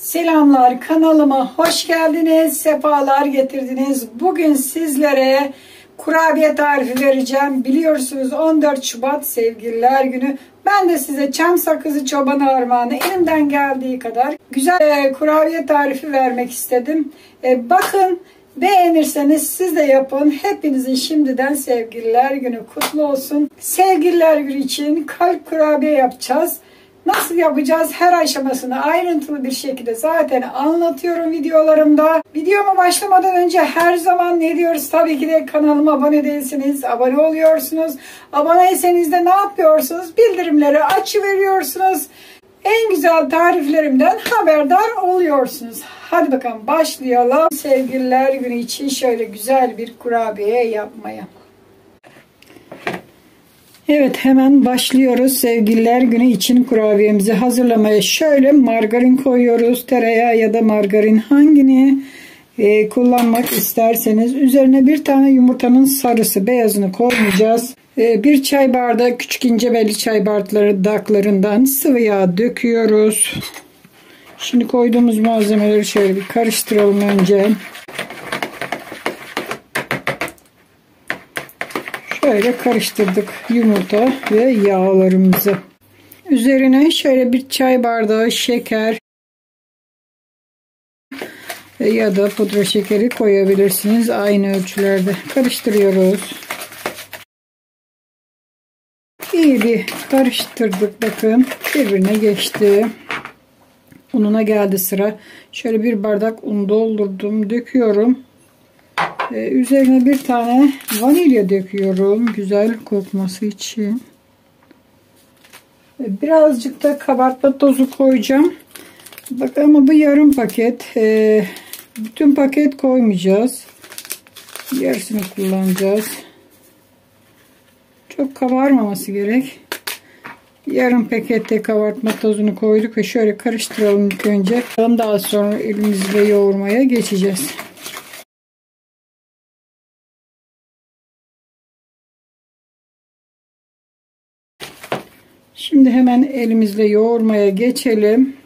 Selamlar, kanalıma hoş geldiniz, sefalar getirdiniz. Bugün sizlere kurabiye tarifi vereceğim. Biliyorsunuz 14 Şubat Sevgililer Günü. Ben de size çam sakızı çobanı armağanı elimden geldiği kadar güzel kurabiye tarifi vermek istedim. Bakın, beğenirseniz siz de yapın. Hepinizin şimdiden Sevgililer Günü kutlu olsun. Sevgililer Günü için kalp kurabiye yapacağız. Nasıl yapacağız? Her aşamasını ayrıntılı bir şekilde zaten anlatıyorum videolarımda. Videoma başlamadan önce her zaman ne diyoruz? Tabii ki de kanalıma abone değilsiniz. Abone oluyorsunuz. Aboneyseniz de ne yapıyorsunuz? Bildirimleri açıveriyorsunuz. En güzel tariflerimden haberdar oluyorsunuz. Hadi bakalım başlayalım. Sevgililer Günü için şöyle güzel bir kurabiye yapmaya. Evet, hemen başlıyoruz Sevgililer Günü için kurabiyemizi hazırlamaya. Şöyle margarin koyuyoruz. Tereyağı ya da margarin, hangini kullanmak isterseniz. Üzerine bir tane yumurtanın sarısı, beyazını koymayacağız. Bir çay bardağı küçük ince belli çay bardaklarından sıvı yağ döküyoruz. Şimdi koyduğumuz malzemeleri şöyle bir karıştıralım önce. Şöyle karıştırdık yumurta ve yağlarımızı. Üzerine şöyle bir çay bardağı şeker ya da pudra şekeri koyabilirsiniz. Aynı ölçülerde karıştırıyoruz. İyi bir karıştırdık. Bakın birbirine geçti. Ununa geldi sıra. Şöyle bir bardak un doldurdum. Döküyorum. Üzerine bir tane vanilya döküyorum. Güzel kokması için. Birazcık da kabartma tozu koyacağım. Bak ama bu yarım paket. Bütün paket koymayacağız. Yarısını kullanacağız. Çok kabarmaması gerek. Yarım pakette kabartma tozunu koyduk ve şöyle karıştıralım ilk önce. Daha sonra elimizle yoğurmaya geçeceğiz. Şimdi hemen elimizle yoğurmaya geçelim.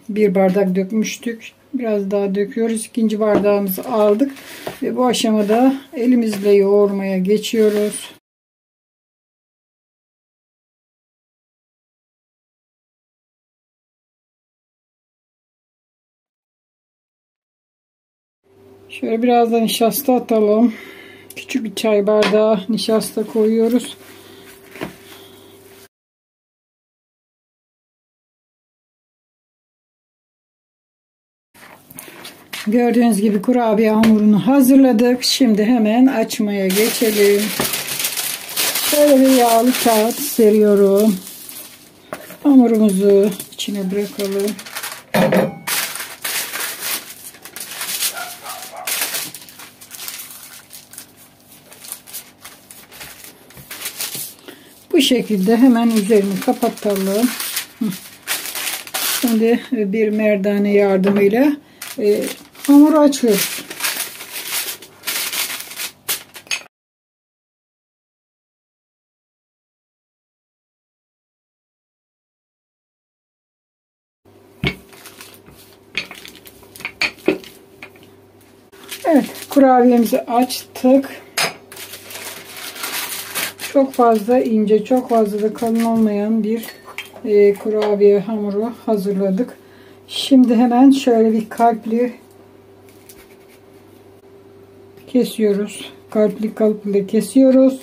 Bir bardak dökmüştük. Biraz daha döküyoruz. İkinci bardağımızı aldık. Ve bu aşamada elimizle yoğurmaya geçiyoruz. Şöyle biraz da nişasta atalım. Küçük bir çay bardağı nişasta koyuyoruz. Gördüğünüz gibi kurabiye hamurunu hazırladık. Şimdi hemen açmaya geçelim. Şöyle bir yağlı kağıt seriyorum. Hamurumuzu içine bırakalım. Bu şekilde hemen üzerini kapatalım. Şimdi bir merdane yardımıyla hamuru açıyoruz. Evet, kurabiyemizi açtık. Çok fazla ince, çok fazla da kalın olmayan bir kurabiye hamuru hazırladık. Şimdi hemen şöyle bir kalpli kesiyoruz. Kalpli kesiyoruz.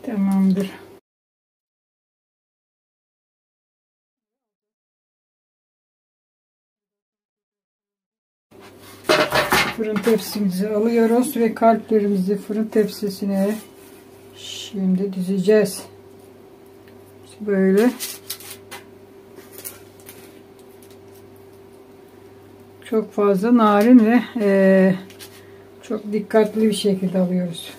Tamamdır. Fırın tepsimizi alıyoruz ve kalplerimizi fırın tepsisine şimdi dizeceğiz. Böyle çok fazla narin ve çok dikkatli bir şekilde alıyoruz.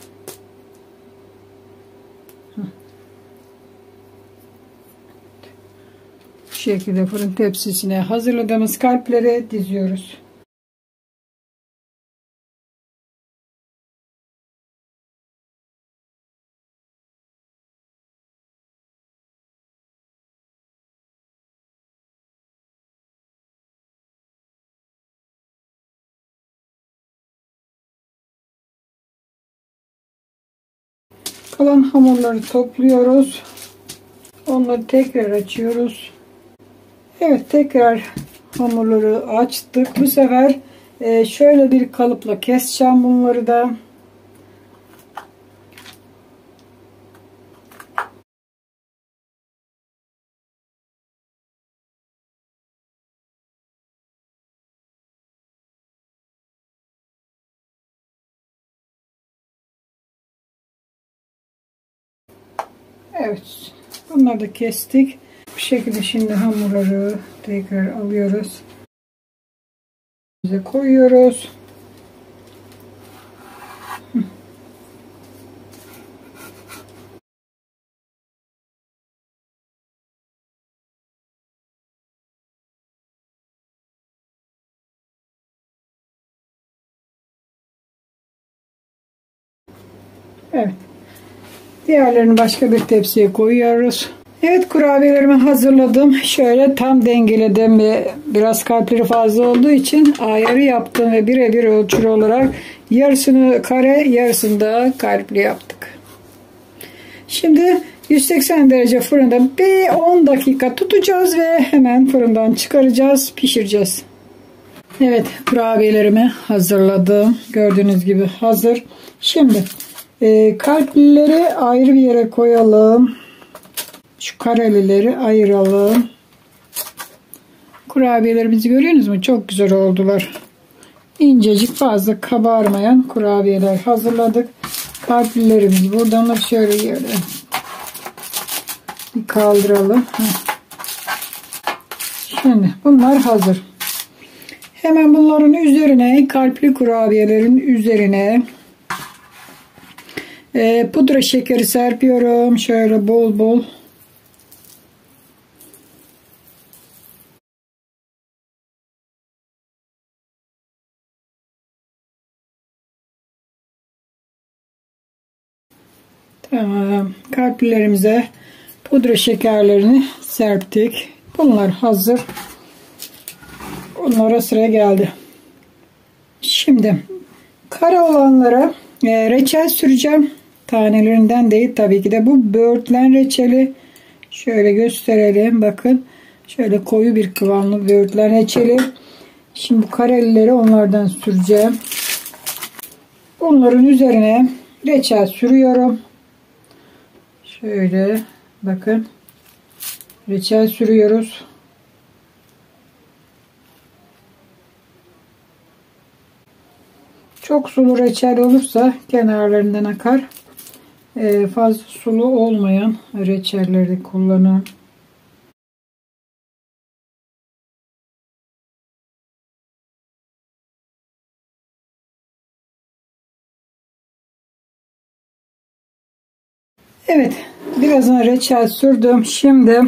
Bu şekilde fırın tepsisine hazırladığımız kalpleri diziyoruz. Kalan hamurları topluyoruz. Onları tekrar açıyoruz. Evet, tekrar hamurları açtık. Bu sefer şöyle bir kalıpla keseceğim bunları da. Evet, bunları da kestik. Bu şekilde şimdi hamurları tekrar alıyoruz. Bize koyuyoruz. Evet. Diğerlerini başka bir tepsiye koyuyoruz. Evet, kurabiyelerimi hazırladım. Şöyle tam dengeledim. Biraz kalpleri fazla olduğu için ayarı yaptım ve birebir ölçülü olarak yarısını kare, yarısını da kalpli yaptık. Şimdi 180 derece fırında bir 10 dakika tutacağız ve hemen fırından çıkaracağız, pişireceğiz. Evet, kurabiyelerimi hazırladım. Gördüğünüz gibi hazır. Şimdi kalplileri ayrı bir yere koyalım. Şu karelileri ayıralım. Kurabiyelerimizi görüyorsunuz mu? Çok güzel oldular. İncecik, fazla kabarmayan kurabiyeler hazırladık. Kalplilerimizi buradan şöyle yere bir kaldıralım. Şimdi bunlar hazır. Hemen bunların üzerine, kalpli kurabiyelerin üzerine pudra şekeri serpiyorum. Şöyle bol bol. Tamam. Kalplilerimize pudra şekerlerini serptik. Bunlar hazır. Onlara sıra geldi. Şimdi kara olanlara reçel süreceğim. Tanelerinden değil tabii ki de. Bu böğürtlen reçeli. Şöyle gösterelim. Bakın. Şöyle koyu bir kıvamlı böğürtlen reçeli. Şimdi bu karelileri onlardan süreceğim. Onların üzerine reçel sürüyorum. Şöyle bakın. Reçel sürüyoruz. Çok sulu reçel olursa kenarlarından akar. Fazla sulu olmayan reçelleri kullanın. Evet, birazına reçel sürdüm. Şimdi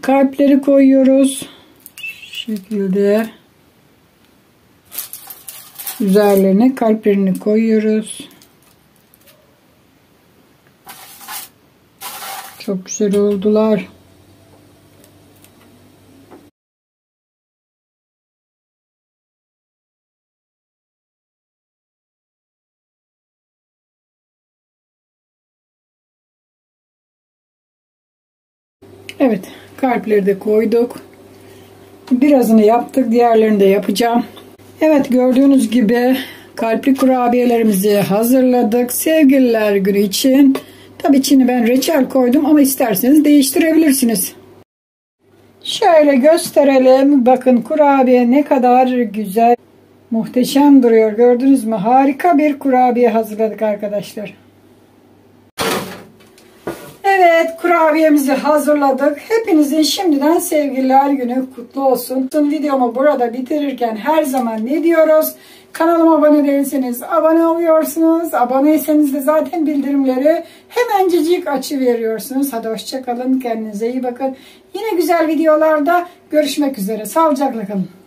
kalpleri koyuyoruz. Şu şekilde üzerlerine kalplerini koyuyoruz. Çok güzel oldular. Evet, kalpleri de koyduk. Birazını yaptık, diğerlerini de yapacağım. Evet, gördüğünüz gibi kalpli kurabiyelerimizi hazırladık. Sevgililer günü için. Tabii içine ben reçel koydum ama isterseniz değiştirebilirsiniz. Şöyle gösterelim. Bakın kurabiye ne kadar güzel, muhteşem duruyor. Gördünüz mü? Harika bir kurabiye hazırladık arkadaşlar. Evet, kurabiyemizi hazırladık. Hepinizin şimdiden sevgililer günü kutlu olsun. Videomu burada bitirirken her zaman ne diyoruz? Kanalıma abone değilseniz abone oluyorsunuz. Aboneyseniz de zaten bildirimleri hemencecik açıveriyorsunuz. Hadi hoşça kalın. Kendinize iyi bakın. Yine güzel videolarda görüşmek üzere. Sağlıcakla kalın.